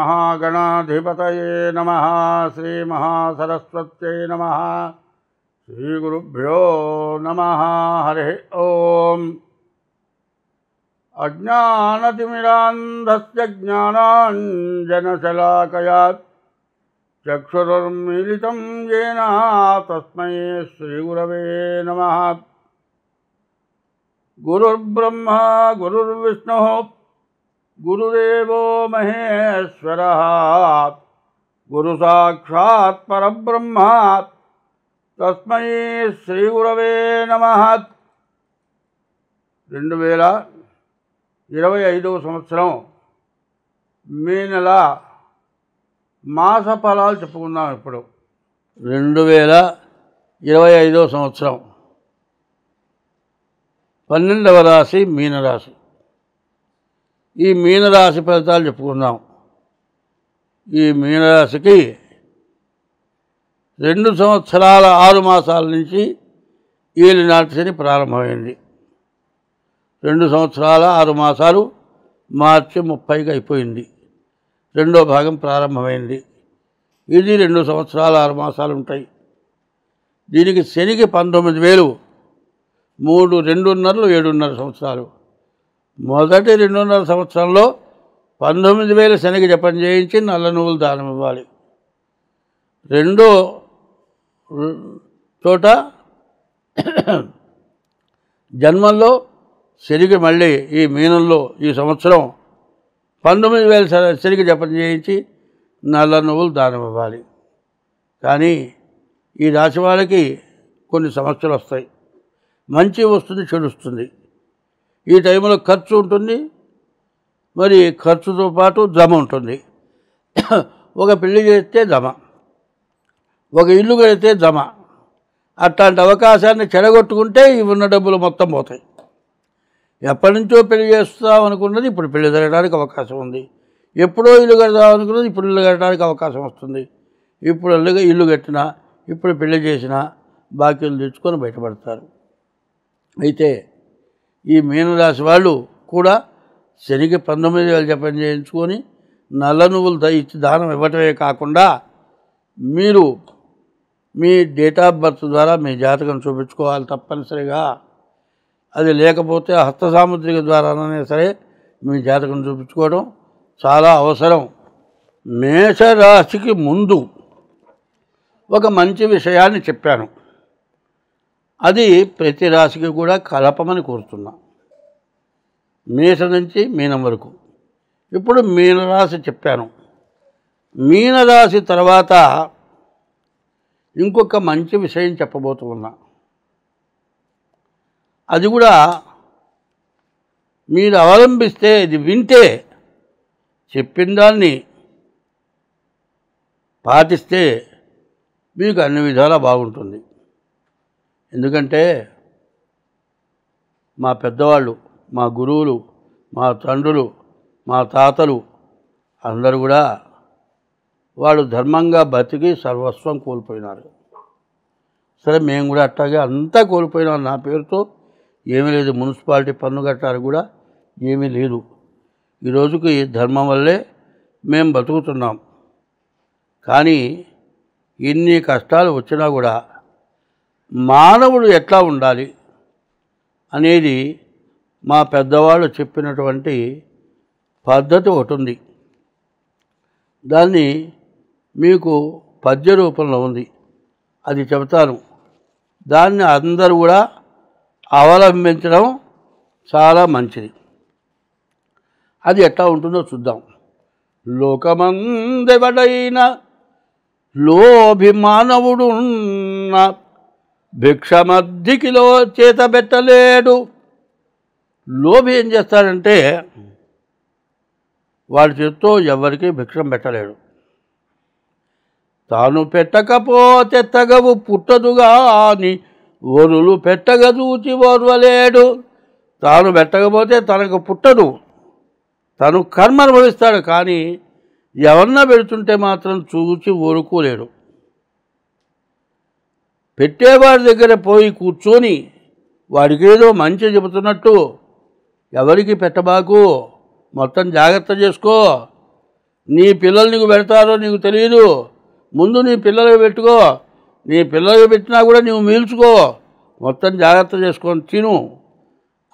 श्रीमहागणाधिपतये नमः। श्रीमहासरस्वत्यै नमः। श्रीगुरुभ्यो नमः। हरिः ओम्। अज्ञानतिमिरान्धस्य ज्ञानाञ्जनशलाकया चक्षुरुन्मीलितं येन तस्मै श्रीगुरवे नमः। गुरुर्ब्रह्मा गुरुर्विष्णुः गुरुदेवो महेश्वरः गुरुसाक्षात् परब्रह्म तस्मै श्रीगुरवे नमः। 2025 సంవత్సరం మే నెల మాస ఫలాలు చెప్పుకుందాం. ఇప్పుడు 2025 సంవత్సరం 12వ రాశి మీనరాశి. ఈ మీనరాశి ఫలితాలు చెప్పుకుందాం. ఈ మీనరాశికి 2 సంవత్సరాల 6 మాసాల నుంచి ఏలినాటి శని ప్రారంభమైంది. 2 సంవత్సరాల 6 మాసాలు మార్చి 30కి అయిపోయింది. రెండో భాగం ప్రారంభమైంది. ఇది 2 సంవత్సరాల 6 మాసాలు ఉంటాయి. దీనికి శనికి 19,000, 3 2.5 7.5 సంవత్సరాలు. మొదటి 2.5 సంవత్సరంలో 19,000 శనికి జపం చేయించి నల్ల నువ్వులు దానం ఇవ్వాలి. రెండో చోట జన్మంలో శనికి మళ్ళీ ఈ మీనంలో ఈ సంవత్సరం 19,000 శనికి జపం చేయించి నల్ల నువ్వులు దానం ఇవ్వాలి. కానీ ఈ రాశి వాళ్ళకి కొన్ని సమస్యలు వస్తాయి. మంచి వస్తుంది, చెడు వస్తుంది. ఈ టైంలో ఖర్చు ఉంటుంది, మరి ఖర్చుతో పాటు జమ ఉంటుంది. ఒక పెళ్లి చేస్తే జమ, ఒక ఇల్లు కడితే జమ. అట్లాంటి అవకాశాన్ని చెడగొట్టుకుంటే ఇవి ఉన్న డబ్బులు మొత్తం పోతాయి. ఎప్పటి నుంచో పెళ్లి చేస్తాం అనుకున్నది ఇప్పుడు పెళ్లి జరగడానికి అవకాశం ఉంది. ఎప్పుడో ఇల్లు కడదాం అనుకున్నది ఇప్పుడు ఇల్లు కట్టడానికి అవకాశం వస్తుంది. ఇప్పుడు ఇల్లు కట్టినా, ఇప్పుడు పెళ్లి చేసినా బాకీలు తెచ్చుకొని బయటపడతారు. అయితే ఈ మీనరాశి వాళ్ళు కూడా శనికి 19,000 జపం చేయించుకొని నల్ల నువ్వులు ఇచ్చి దానం ఇవ్వటమే కాకుండా మీరు మీ డేట్ ఆఫ్ బర్త్ ద్వారా మీ జాతకం చూపించుకోవాలి తప్పనిసరిగా. అది లేకపోతే హస్త సాముద్రిక ద్వారానే సరే మీ జాతకం చూపించుకోవడం చాలా అవసరం. మేషరాశికి ముందు ఒక మంచి విషయాన్ని చెప్పాను. అది ప్రతి రాశికి కూడా కలపమని కోరుతున్నా. మేషం నుంచి మీనం వరకు. ఇప్పుడు మీనరాశి చెప్పాను. మీనరాశి తర్వాత ఇంకొక మంచి విషయం చెప్పబోతున్నా. అది కూడా మీరు అవలంబిస్తే, ఇది వింటే, చెప్పిన దాన్ని పాటిస్తే మీకు అన్ని విధాలా బాగుంటుంది. ఎందుకంటే మా పెద్దవాళ్ళు, మా గురువులు, మా తండ్రులు, మా తాతలు అందరూ కూడా వాళ్ళు ధర్మంగా బతికి సర్వస్వం కోల్పోయినారు. సరే మేము కూడా అట్లాగే అంతా కోల్పోయినాం. నా పేరుతో ఏమీ లేదు. మున్సిపాలిటీ పన్ను కట్టాలి కూడా ఏమీ లేదు. ఈరోజుకి ధర్మం వల్లే మేము బతుకుతున్నాం. కానీ ఇన్ని కష్టాలు వచ్చినా కూడా మానవుడు ఎట్లా ఉండాలి అనేది మా పెద్దవాళ్ళు చెప్పినటువంటి పద్ధతి ఒకటి ఉంది. దాన్ని మీకు పద్య రూపంలో ఉంది, అది చెబుతాను. దాన్ని అందరూ కూడా అవలంబించడం చాలా మంచిది. అది ఎట్లా ఉంటుందో చూద్దాం. లోకమందెవడైన లోభి మానవుడున్న భిక్షమద్దికిలో చేతబెట్టలేడు. లోభి ఏం చేస్తాడంటే వాడి చేత్తో ఎవరికి భిక్షం పెట్టలేడు. తాను పెట్టకపోతే తగవు పుట్టదుగా అని వరులు పెట్టగదూచి ఓర్వలేడు. తాను పెట్టకపోతే తనకు పుట్టదు, తను కర్మ అనుభవిస్తాడు. కానీ ఎవరన్నా పెడుతుంటే మాత్రం చూచి ఊరుకోలేడు. పెట్టేవాడి దగ్గర పోయి కూర్చొని వాడికేదో మంచి చెబుతున్నట్టు ఎవరికి పెట్టబాకు, మొత్తం జాగ్రత్త చేసుకో, నీ పిల్లలు నీకు పెడతారో నీకు తెలియదు. ముందు నీ పిల్లలకు పెట్టుకో. నీ పిల్లలకు పెట్టినా కూడా నువ్వు మీల్చుకో, మొత్తం జాగ్రత్త చేసుకొని తిను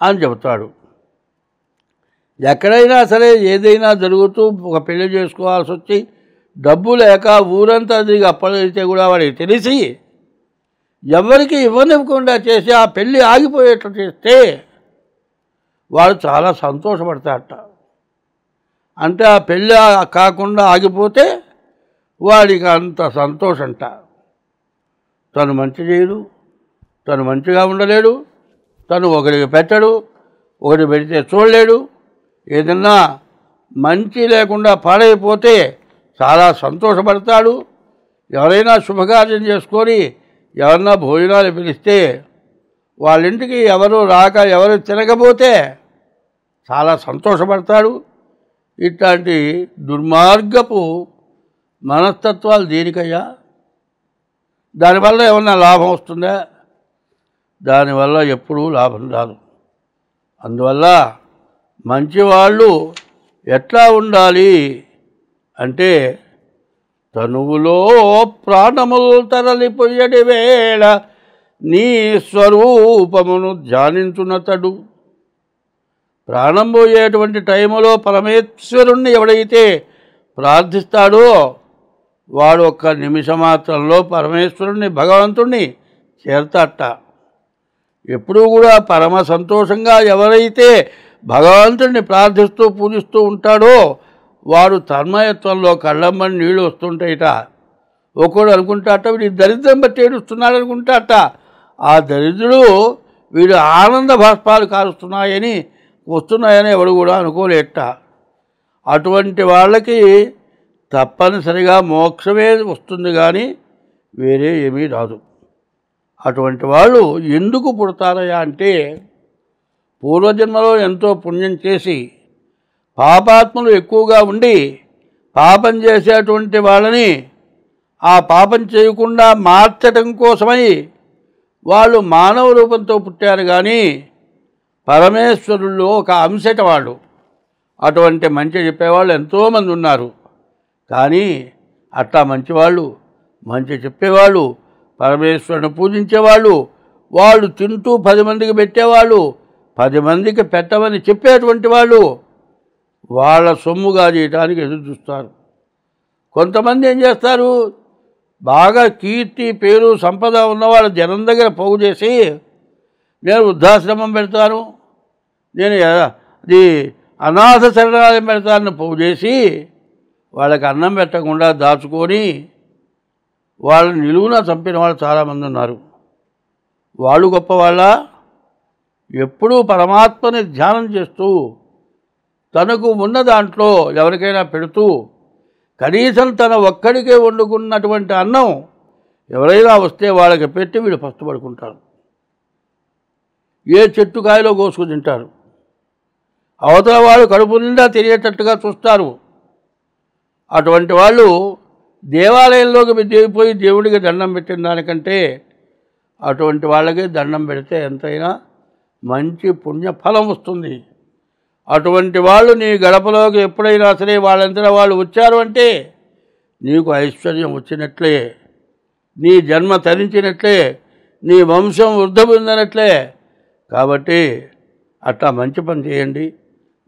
అని చెబుతాడు. ఎక్కడైనా సరే ఏదైనా జరుగుతూ ఒక పెళ్లి చేసుకోవాల్సి వచ్చి డబ్బు లేక ఊరంతా దిగి అప్పలైతే కూడా వాడికి తెలిసి ఎవరికి ఇవ్వనివ్వకుండా చేసి ఆ పెళ్ళి ఆగిపోయేట్లు చేస్తే వాడు చాలా సంతోషపడతాడట. అంటే ఆ పెళ్ళి కాకుండా ఆగిపోతే వాడికి అంత సంతోషంట. తను మంచి చేయడు, తను మంచిగా ఉండలేడు, తను ఒకరికి పెట్టడు, ఒకటి పెడితే చూడలేడు. ఏదన్నా మంచి లేకుండా పాడైపోతే చాలా సంతోషపడతాడు. ఎవరైనా శుభకార్యం చేసుకొని ఎవరన్నా భోజనాలు పిలిస్తే వాళ్ళింటికి ఎవరు రాక ఎవరు తినకపోతే చాలా సంతోషపడతాడు. ఇట్లాంటి దుర్మార్గపు మనస్తత్వాలు దేనికయ్యా? దానివల్ల ఏమన్నా లాభం వస్తుందా? దానివల్ల ఎప్పుడూ లాభం రాదు. అందువల్ల మంచివాళ్ళు ఎట్లా ఉండాలి అంటే, తనువులో ప్రాణములు తరలిపోయేటి వేళ నీ స్వరూపమును ధ్యానించునతడు. ప్రాణం పోయేటువంటి టైములో పరమేశ్వరుణ్ణి ఎవడైతే ప్రార్థిస్తాడో వాడు ఒక్క నిమిషమాత్రంలో పరమేశ్వరుణ్ణి భగవంతుణ్ణి చేరతాట. ఎప్పుడూ కూడా పరమ సంతోషంగా ఎవరైతే భగవంతుడిని ప్రార్థిస్తూ పూజిస్తూ ఉంటాడో వాడు తన్మయత్వంలో కళ్ళమ్మని నీళ్ళు వస్తుంటాయిట. ఒకడు అనుకుంటాట వీడి దరిద్రం బట్టి ఏడుస్తున్నాడు అనుకుంటాట. ఆ దరిద్రుడు వీడు ఆనంద భాష్పాలు కారుస్తున్నాయని వస్తున్నాయని ఎవడు కూడా అనుకోలేట. అటువంటి వాళ్ళకి తప్పనిసరిగా మోక్షమే వస్తుంది కానీ వేరే ఏమీ రాదు. అటువంటి వాళ్ళు ఎందుకు పుడతారయ్యా అంటే, పూర్వజన్మలో ఎంతో పుణ్యం చేసి పాపాత్మలు ఎక్కువగా ఉండి పాపం చేసేటువంటి వాళ్ళని ఆ పాపం చేయకుండా మార్చడం కోసమై వాళ్ళు మానవ రూపంతో పుట్టారు. కానీ పరమేశ్వరుల్లో ఒక అంశట వాళ్ళు. అటువంటి మంచి చెప్పేవాళ్ళు ఎంతోమంది ఉన్నారు. కానీ అట్లా మంచివాళ్ళు, మంచి చెప్పేవాళ్ళు, పరమేశ్వరుని పూజించేవాళ్ళు, వాళ్ళు తింటూ 10 మందికి పెట్టేవాళ్ళు, 10 మందికి పెట్టమని చెప్పేటువంటి వాళ్ళు వాళ్ళ సొమ్ముగా చేయడానికి ఎదురు చూస్తారు. కొంతమంది ఏం చేస్తారు, బాగా కీర్తి పేరు సంపద ఉన్నవాళ్ళు జనం దగ్గర పోగు చేసి నేను వృద్ధాశ్రమం పెడతాను, నేను అది అనాథ శరణాలయం పెడతానని పోగు చేసి వాళ్ళకి అన్నం పెట్టకుండా దాచుకొని వాళ్ళని నిలువున చంపిన వాళ్ళు చాలామంది ఉన్నారు. వాళ్ళు గొప్పవాళ్ళ? ఎప్పుడూ పరమాత్మని ధ్యానం చేస్తూ తనకు ఉన్న దాంట్లో ఎవరికైనా పెడుతూ కనీసం తన ఒక్కడికే వండుకున్నటువంటి అన్నం ఎవరైనా వస్తే వాళ్ళకి పెట్టి వీళ్ళు పస్తుపడుకుంటారు. ఏ చెట్టు కాయలో కోసుకు తింటారు. అవతల వాళ్ళు కడుపు నిండా తిరిగేటట్టుగా చూస్తారు. అటువంటి వాళ్ళు దేవాలయంలోకి పోయి దేవుడికి దండం పెట్టిన దానికంటే అటువంటి వాళ్ళకి దండం పెడితే ఎంతైనా మంచి పుణ్యఫలం వస్తుంది. అటువంటి వాళ్ళు నీ గడపలోకి ఎప్పుడైనా సరే వాళ్ళంతా వాళ్ళు వచ్చారు అంటే నీకు ఐశ్వర్యం వచ్చినట్లే, నీ జన్మ తరించినట్లే, నీ వంశం వృద్ధి పొందినట్లే. కాబట్టి అట్లా మంచి పని చేయండి.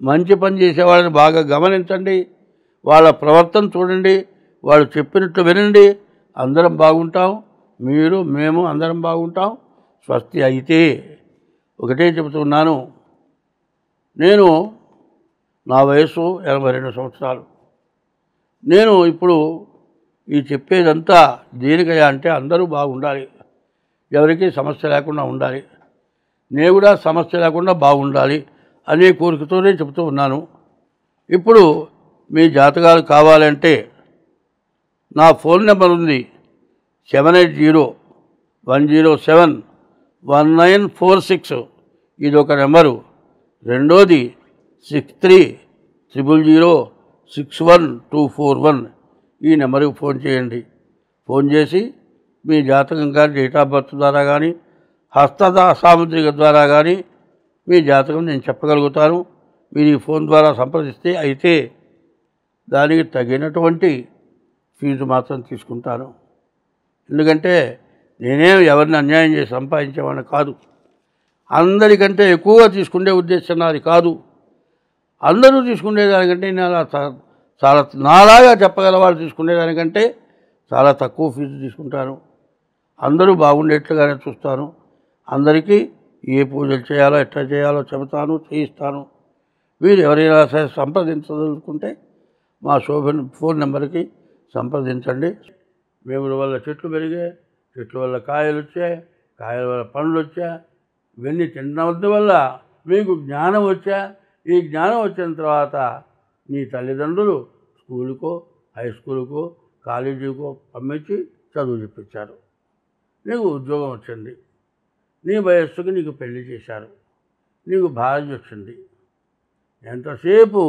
మంచి పని చేసే వాళ్ళని బాగా గమనించండి, వాళ్ళ ప్రవర్తన చూడండి, వాళ్ళు చెప్పినట్లు వినండి. అందరం బాగుంటాం, మీరు మేము అందరం బాగుంటాం. స్వస్తి. అయితే ఒకటే చెబుతున్నాను, నేను నా వయసు 82 సంవత్సరాలు. నేను ఇప్పుడు ఈ చెప్పేదంతా దేనికయ్యా అంటే అందరూ బాగుండాలి, ఎవరికీ సమస్య లేకుండా ఉండాలి, నేను కూడా సమస్య లేకుండా బాగుండాలి అనే కోరికతోనే చెబుతూ ఉన్నాను. ఇప్పుడు మీ జాతకాలు కావాలంటే నా ఫోన్ నెంబర్ ఉంది 7801071946. ఇది ఒక నెంబరు. రెండోది 6300061241. ఈ నెంబర్కి ఫోన్ చేయండి. ఫోన్ చేసి మీ జాతకం కానీ డేట్ ఆఫ్ బర్త్ ద్వారా కానీ హస్త సాముద్రిక ద్వారా కానీ మీ జాతకం నేను చెప్పగలుగుతాను. మీరు ఈ ఫోన్ ద్వారా సంప్రదిస్తే అయితే దానికి తగినటువంటి ఫీజు మాత్రం తీసుకుంటాను. ఎందుకంటే నేనేం ఎవరిని అన్యాయం చేసి సంపాదించేవాడిని కాదు. అందరికంటే ఎక్కువగా తీసుకునే ఉద్దేశం నాది కాదు. అందరూ తీసుకునేదానికంటే నేను చాలా నాలాగా చెప్పగల వాళ్ళు తీసుకునేదానికంటే చాలా తక్కువ ఫీజు తీసుకుంటాను. అందరూ బాగుండేట్లుగానే చూస్తాను. అందరికీ ఏ పూజలు చేయాలో ఎట్లా చేయాలో చెబుతాను, చేయిస్తాను. మీరు ఎవరైనా సరే సంప్రదించదలుచుకుంటే మా శోభన్ ఫోన్ నెంబర్కి సంప్రదించండి. వేముల వల్ల చెట్లు పెరిగాయి, చెట్ల వల్ల కాయలు వచ్చాయి, కాయల వల్ల పండ్లు వచ్చా. ఇవన్నీ తినడం వల్ల మీకు జ్ఞానం వచ్చా. ఈ జ్ఞానం వచ్చిన తర్వాత నీ తల్లిదండ్రులు స్కూలుకో, హై స్కూలుకో, కాలేజీకో పంపించి చదువు చెప్పించారు. నీకు ఉద్యోగం వచ్చింది, నీ వయస్సుకి నీకు పెళ్లి చేశారు, నీకు భార్య వచ్చింది. ఎంతసేపు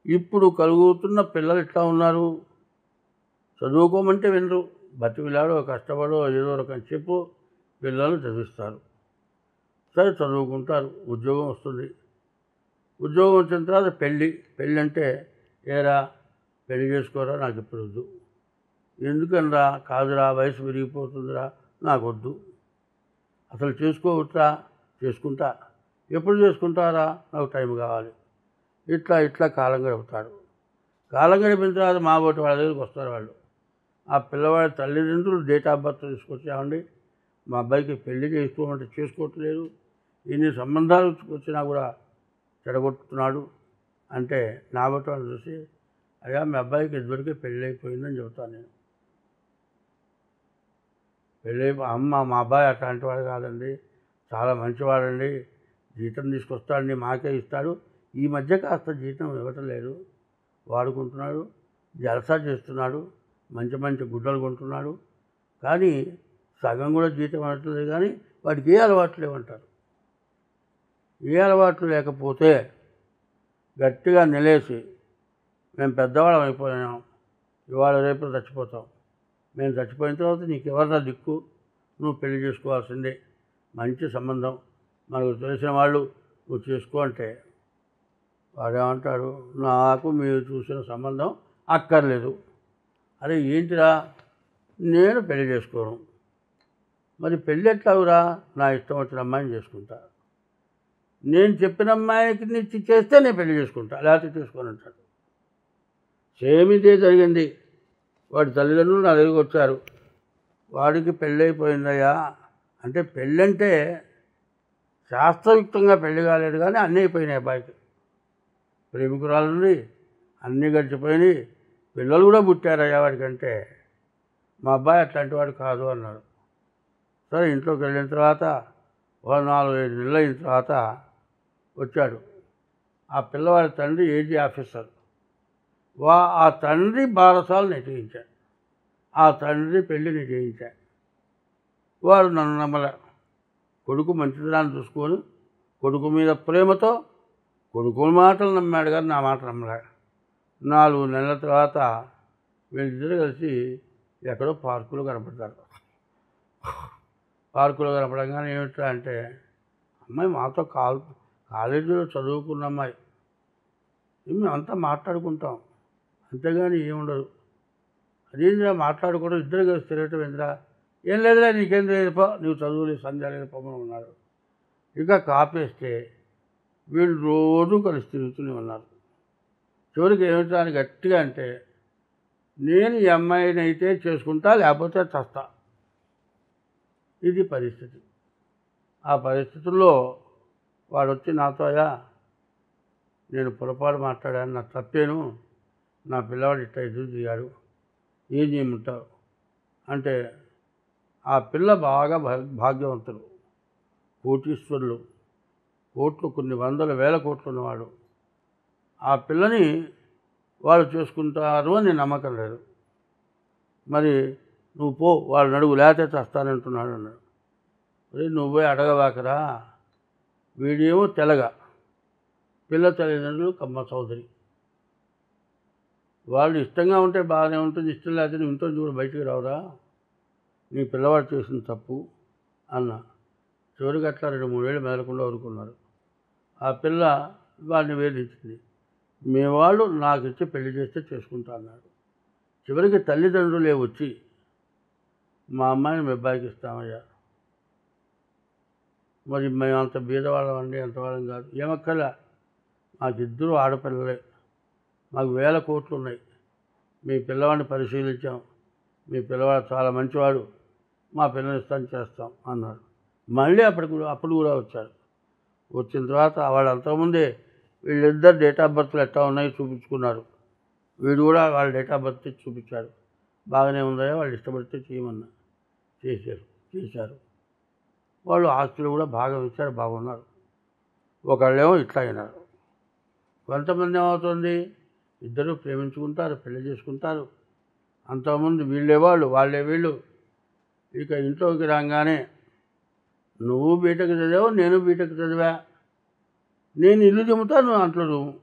ఇప్పుడు కలుగుతున్న పిల్లలు ఎట్లా ఉన్నారు? చదువుకోమంటే వినరు. బతికిలాడో కష్టపడో ఏదో రకం చెప్పు పిల్లలు చదివిస్తారు. సరే చదువుకుంటారు, ఉద్యోగం వస్తుంది. ఉద్యోగం వచ్చిన తర్వాత పెళ్ళి అంటే ఏరా పెళ్లి చేసుకోరా, నాకు ఇప్పుడు వద్దు. ఎందుకనరా? కాదురా, వయసు విరిగిపోతుందిరా, నాకు వద్దు. అసలు చేసుకోవచ్చా? చేసుకుంటా. ఎప్పుడు చేసుకుంటారా? నాకు టైం కావాలి. ఇట్లా కాలం గడుపుతాడు. కాలం గడిపిన తర్వాత మా ఒకటి వాళ్ళ దగ్గరికి వస్తారు వాళ్ళు. ఆ పిల్లవాడి తల్లిదండ్రులు డేట్ ఆఫ్ బర్త్ తీసుకొచ్చామండి, మా అబ్బాయికి పెళ్లి చేసుకోమంటే చేసుకోవట్లేదు, ఇన్ని సంబంధాలు వచ్చినా కూడా చెడగొట్టుతున్నాడు అంటే నా బట్టి వాళ్ళు చూసి, అయ్యా మీ అబ్బాయికి ఇదివరకే పెళ్ళి అయిపోయిందని చెబుతాను నేను. అమ్మ మా అబ్బాయి అట్లాంటి వాడు కాదండి, చాలా మంచివాడండి, జీతం తీసుకొస్తాడండి, మాకే ఇస్తాడు. ఈ మధ్య కాస్త జీతం ఇవ్వటం లేదు, వాడుకుంటున్నాడు, జలసా చేస్తున్నాడు, మంచి మంచి గుడ్డలు కొంటున్నాడు, కానీ సగం కూడా జీతం అనట్లేదు. కానీ వాడికి ఏ అలవాట్లు లేవంటారు. ఏ అలవాట్లు లేకపోతే గట్టిగా నిలేసి మేము పెద్దవాళ్ళం అయిపోయాం, ఇవాళ రేపు చచ్చిపోతాం, మేము చచ్చిపోయిన తర్వాత నీకు ఎవరినా దిక్కు, నువ్వు పెళ్లి చేసుకోవాల్సిందే, మంచి సంబంధం మనకు తెలిసిన వాళ్ళు నువ్వు చేసుకో అంటే వాడేమంటాడు, నాకు మీరు చూసిన సంబంధం అక్కర్లేదు. అరే ఏంటిరా, నేను పెళ్లి చేసుకోను. మరి పెళ్ళి ఎట్లావురా? నా ఇష్టం వచ్చిన అమ్మాయిని చేసుకుంటా, నేను చెప్పిన అమ్మాయికి నిచ్చి చేస్తే నేను పెళ్లి చేసుకుంటా, లేకపోతే చేసుకొని అంటాడు. సేమ్ ఇదే జరిగింది. వాడి తల్లిదండ్రులు నా దగ్గరికి వచ్చారు, వాడికి పెళ్ళి అయిపోయిందయ్యా అంటే, పెళ్ళంటే శాస్త్రయుక్తంగా పెళ్లి కాలేదు కానీ అన్నీ అయిపోయినాయి. అబ్బాయికి ప్రేమికురాలు నుండి అన్నీ గడిచిపోయినాయి, పిల్లలు కూడా పుట్టారయ్యా వాడికంటే. మా అబ్బాయి అట్లాంటి వాడు కాదు అన్నాడు. సరే ఇంట్లోకి వెళ్ళిన తర్వాత 4-5 నెలలు అయిన తర్వాత వచ్చాడు. ఆ పిల్లవాడి తండ్రి ఏజీ ఆఫీసర్. ఆ తండ్రి బారసాలు నేను చేయించాను, ఆ తండ్రి పెళ్ళిని చేయించాను. వారు నన్ను నమ్మల. కొడుకు మంచితనాన్ని చూసుకొని కొడుకు మీద ప్రేమతో కొడుకు మాటలు నమ్మాడు కానీ నా మాట నమ్మలే. 4 నెలల తర్వాత వీళ్ళిద్దరు కలిసి ఎక్కడో పార్కులో కనపడతారు. పార్కులో కనపడంగానే ఏమిటా అంటే, అమ్మాయి మాతో కాలేజీలో చదువుకున్న అమ్మాయి, మేము అంతా మాట్లాడుకుంటాం, అంతేగాని ఏముండదు. అదేంద్రా మాట్లాడుకోవడం, ఇద్దరు కలిసి తిరగటం ఏంద్రా? ఏం లేదులే నీకేం లేదు పో, నువ్వు చదువులే సంధ్య లేదు పొమ్మని ఉన్నారు. ఇక కాపేస్తే వీళ్ళు రోజు కలిసి తిరుగుతూనే ఉన్నారు. చివరికి ఏమిటా అని గట్టిగా అంటే, నేను ఈ అమ్మాయిని అయితే చేసుకుంటా, లేకపోతే చస్తా. ఇది పరిస్థితి. ఆ పరిస్థితుల్లో వాడు వచ్చి నాతో, అయ్యా నేను పొరపాటు మాట్లాడాను, నా తప్పేను, నా పిల్లవాడు ఇట్లా ఎదురు దిగాడు, ఏం చేయమంటావు అంటే, ఆ పిల్ల బాగా భాగ్యవంతులు, కోటీశ్వరులు, కోట్లు కొన్ని 100,000 కోట్లు ఉన్నవాడు. ఆ పిల్లని వాళ్ళు చేసుకుంటారు అని నమ్మకం లేదు. మరి నువ్వు పో, వాళ్ళు నడుగు, లేకపోతే చస్తానంటున్నాడు అన్నాడు. మరి నువ్వు పోయి అడగవాకరా, వీడేమో తెలగా, పిల్ల తల్లిదండ్రులు కమ్మ చౌదరి. వాళ్ళు ఇష్టంగా ఉంటే బాగానే ఉంటుంది, ఇష్టం లేకపోతే ఇంట్లో కూడా బయటికి రావురా, నీ పిల్లవాడు చేసిన తప్పు అన్న. చివరికి అట్లా 2-3 ఏళ్ళు మెదలకుండా ఊరుకున్నారు. ఆ పిల్ల వాడిని వేధించింది. మీ వాళ్ళు నాకు ఇచ్చి పెళ్లి చేస్తే చేసుకుంటా అన్నాడు. చివరికి తల్లిదండ్రులే వచ్చి మా అమ్మాయిని మీ అబ్బాయికి ఇస్తామయ్యా, మరి మేము అంత బీదవాళ్ళం అండి, అంతవాళ్ళం కాదు, ఏమక్కర్లే, మాకు ఇద్దరు ఆడపిల్లలే, మాకు 1000 కోట్లు ఉన్నాయి, మీ పిల్లవాడిని పరిశీలించాం, మీ పిల్లవాడు చాలా మంచివాడు, మా పిల్లని ఇస్తాను చేస్తాం అన్నారు. మళ్ళీ అప్పుడు కూడా వచ్చారు. వచ్చిన తర్వాత వాళ్ళు అంతకుముందే వీళ్ళిద్దరు డేట్ ఆఫ్ బర్త్లు ఎట్లా ఉన్నాయి చూపించుకున్నారు. వీడు కూడా వాళ్ళ డేట్ ఆఫ్ బర్త్ చూపించాడు. బాగానే ఉందా, వాళ్ళు ఇష్టపడితే చేయమన్నా చేశారు. వాళ్ళు ఆస్తులు కూడా భాగం ఇచ్చారు, బాగున్నారు. ఒకళ్ళేమో ఇట్లా అయినారు. కొంతమంది ఏమవుతుంది, ఇద్దరు ప్రేమించుకుంటారు, పెళ్లి చేసుకుంటారు. అంతకుముందు వీళ్ళే వాళ్ళు, వాళ్ళే వీళ్ళు. ఇక ఇంట్లోకి రాగానే నువ్వు బీటెక్ చదివావు, నేను బీటెక్ చదివా, నేను ఇల్లు దిమ్ముతా, నువ్వు అంట్లో దిమ్ము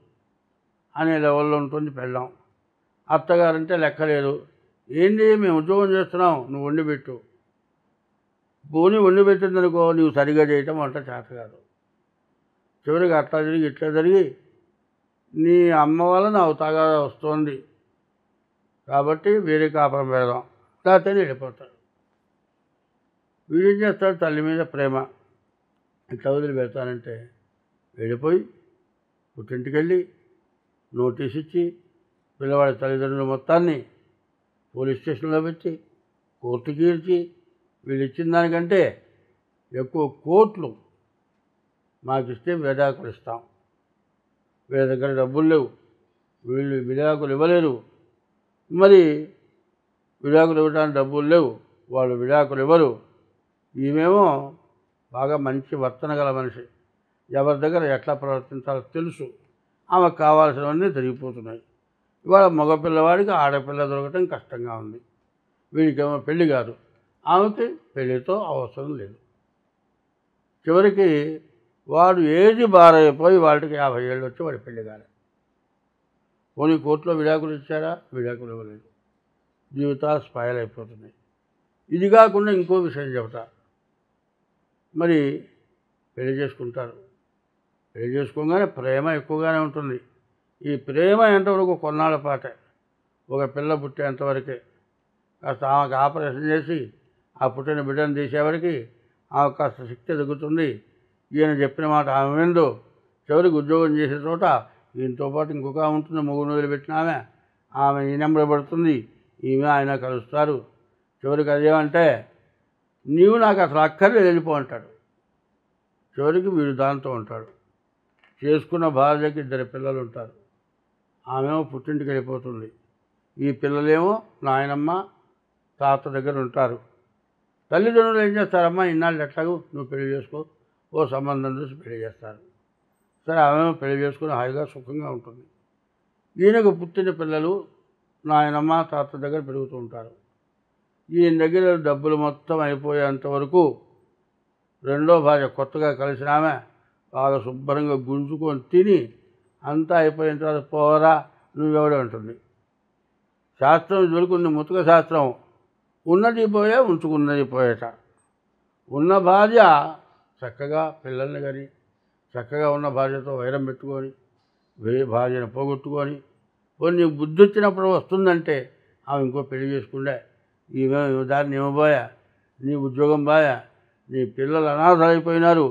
అనే లెవెల్లో ఉంటుంది పెళ్ళాం. అత్తగారంటే లెక్కలేదు, ఏంటి మేము ఉద్యోగం చేస్తున్నాం, నువ్వు వండి పెట్టు. పోనీ వండి పెట్టిందనుకో, నువ్వు సరిగా చేయటం వంట చేత కాదు. చివరికి అట్లా జరిగి ఇట్లా జరిగి నీ అమ్మ వల్ల నాకు తగాదా వస్తుంది కాబట్టి వేరే కాపురం పెడదాం, లేకపోతే వెళ్ళిపోతాడు. వీడేం చేస్తాడు, తల్లి మీద ప్రేమ ఇట్లా వదిలి పెడతానంటే వెళ్ళిపోయి పుట్టింటికి వెళ్ళి నోటీస్ ఇచ్చి పిల్లవాడి తల్లిదండ్రుల మొత్తాన్ని పోలీస్ స్టేషన్లో పెట్టి కోర్టుకి ఇచ్చి వీళ్ళు ఇచ్చిన దానికంటే ఎక్కువ కోట్లు మాకు ఇస్తే విడాకులు ఇస్తాం, వీళ్ళ దగ్గర డబ్బులు లేవు, వీళ్ళు విడాకులు ఇవ్వలేరు, మరి విడాకులు ఇవ్వడానికి డబ్బులు లేవు, వాళ్ళు విడాకులు ఇవ్వరు. ఈమెమో బాగా మంచి వర్తన గల మనిషి, ఎవరి దగ్గర ఎట్లా ప్రవర్తించాలో తెలుసు, ఆమెకు కావాల్సినవన్నీ జరిగిపోతున్నాయి. ఇవాళ మగపిల్లవాడికి ఆడపిల్ల దొరకటం కష్టంగా ఉంది. వీడికేమో పెళ్లి కాదు, ఆమెకి పెళ్లితో అవసరం లేదు. చివరికి వాడు ఏజ్ బారైపోయి వాడికి 50 ఏళ్ళు వచ్చి వాడి పెళ్లి కాలే. పోనీ కోర్టులో విడాకులు ఇచ్చారా, విడాకులు ఇవ్వలేదు. జీవితాలు స్పాయిల్ అయిపోతున్నాయి. ఇది కాకుండా ఇంకో విషయం చెబుతా. మరి పెళ్లి చేసుకుంటారు, పెళ్లి చేసుకోగానే ప్రేమ ఎక్కువగానే ఉంటుంది. ఈ ప్రేమ ఎంతవరకు కొన్నాళ్ళ పాటే, ఒక పిల్ల పుట్టేంతవరకే. కాస్త ఆమెకు ఆపరేషన్ చేసి ఆ పుట్టిన బిడ్డను తీసేవరికి ఆమె కాస్త శక్తి తగ్గుతుంది. ఈయన చెప్పిన మాట ఆమె విందు. చివరికి ఉద్యోగం చేసే చోట ఈయనతో పాటు ఇంకొక ఉంటుంది, మొగుడు వదిలిపెట్టిన ఆమె ఈ నెంబర్ పడుతుంది, ఈమె ఆయన కలుస్తారు. చివరికి అదేమంటే నీవు నాకు అసలు అక్కర్లేదు, వెళ్ళిపో అంటాడు. చివరికి వీడు దాంతో ఉంటాడు. చేసుకున్న భార్యకి 2 పిల్లలు ఉంటారు. ఆమెమో పుట్టింటికి వెళ్ళిపోతుంది. ఈ పిల్లలేమో నాయనమ్మ తాత దగ్గర ఉంటారు. తల్లిదండ్రులు ఏం చేస్తారమ్మా, ఇన్నాళ్ళు ఎట్లాగూ నువ్వు పెళ్లి చేసుకో, ఓ సంబంధం చూసి పెళ్లి చేస్తారు. సరే, ఆమెమో పెళ్లి చేసుకుని హాయిగా సుఖంగా ఉంటుంది. ఈయనకు పుట్టిన పిల్లలు నాయనమ్మ తాత దగ్గర పెరుగుతూ ఉంటారు. ఈయన దగ్గర డబ్బులు మొత్తం అయిపోయేంతవరకు రెండో భార్య కొత్తగా కలిసిన ఆమె బాగా శుభ్రంగా గుంజుకొని తిని అంతా అయిపోయిన తర్వాత పోరా నువ్వెవడే ఉంటుంది. శాస్త్రం దొరుకుంది, ముతుక శాస్త్రం. ఉన్నది పోయే, ఉంచుకున్నది పోయేట. ఉన్న భార్య చక్కగా పిల్లల్ని కానీ చక్కగా ఉన్న భార్యతో వైరం పెట్టుకొని భార్యను పోగొట్టుకొని కొన్ని బుద్ధి వచ్చినప్పుడు వస్తుందంటే ఆమె ఇంకో పెళ్లి చేసుకుండే, ఈమె దాన్ని ఇవ్వబోయా, నీ ఉద్యోగం బాయా, నీ పిల్లలు అనాథలైపోయినారు,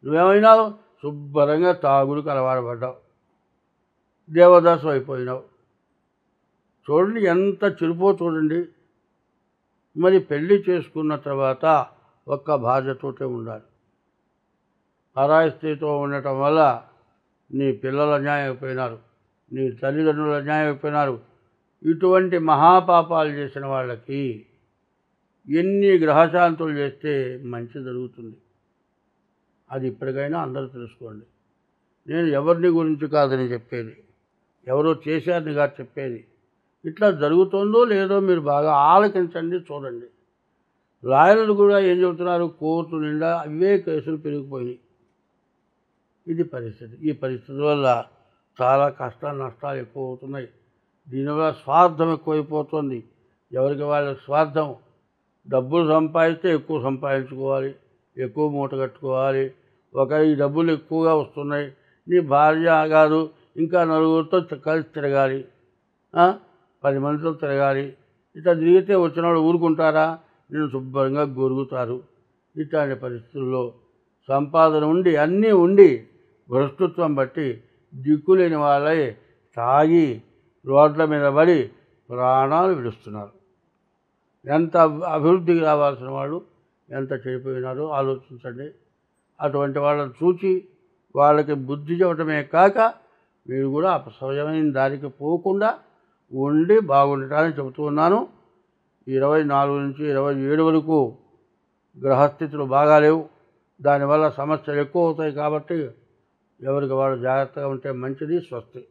నువ్వేమైనావు శుభ్రంగా తాగుడికి అలవాటుపడ్డావు, దేవదాసు అయిపోయినావు. చూడండి ఎంత చిరుపో చూడండి. మరి పెళ్లి చేసుకున్న తర్వాత ఒక్క భార్యతోటే ఉండాలి. పరాయి స్త్రీతో ఉండటం వల్ల నీ పిల్లలు అన్యాయం అయిపోయినారు, నీ తల్లిదండ్రులు అన్యాయం అయిపోయినారు. ఇటువంటి మహాపాపాలు చేసిన వాళ్ళకి ఎన్ని గ్రహశాంతులు చేస్తే మంచి జరుగుతుంది. అది ఇప్పటికైనా అందరూ తెలుసుకోండి. నేను ఎవరిని గురించి కాదని చెప్పేది, ఎవరో చేశారని కాదు చెప్పేది. ఇట్లా జరుగుతుందో లేదో మీరు బాగా ఆలోచించండి, చూడండి. లాయర్లు కూడా ఏం చెబుతున్నారు, కోర్టు నిండా అవే కేసులు పెరిగిపోయినాయి. ఇది పరిస్థితి. ఈ పరిస్థితి వల్ల చాలా కష్టాలు నష్టాలు ఎక్కువ అవుతున్నాయి. దీనివల్ల స్వార్థం ఎక్కువైపోతుంది. ఎవరికి వాళ్ళ స్వార్థం. డబ్బులు సంపాదిస్తే ఎక్కువ సంపాదించుకోవాలి, ఎక్కువ మూట కట్టుకోవాలి. ఈ డబ్బులు ఎక్కువగా వస్తున్నాయి, నీ భార్య కాదు ఇంకా నలుగురితో కలిసి తిరగాలి, 10 మందితో తిరగాలి. ఇట్లా తిరిగితే వచ్చినవాడు ఊరుకుంటారా? నేను శుభ్రంగా గొరుగుతారు. ఇట్లాంటి పరిస్థితుల్లో సంపాదన ఉండి అన్నీ ఉండి భ్రష్టత్వం బట్టి దిక్కులేని వాళ్ళే తాగి రోడ్ల మీద పడి ప్రాణాలు విడుస్తున్నారు. ఎంత అభివృద్ధికి రావాల్సిన వాళ్ళు ఎంత చెడిపోయినారో ఆలోచించండి. అటువంటి వాళ్ళని చూసి వాళ్ళకి బుద్ధి చెప్పడమే కాక మీరు కూడా అపసవ్యమైన దారికి పోకుండా ఉండి బాగుండటానికి చెబుతూ ఉన్నాను. 24 నుంచి 27 వరకు గ్రహస్థితులు బాగాలేవు. దానివల్ల సమస్యలు ఎక్కువ అవుతాయి. కాబట్టి ఎవరికి వాళ్ళు జాగ్రత్తగా ఉంటే మంచిది. స్వస్తి.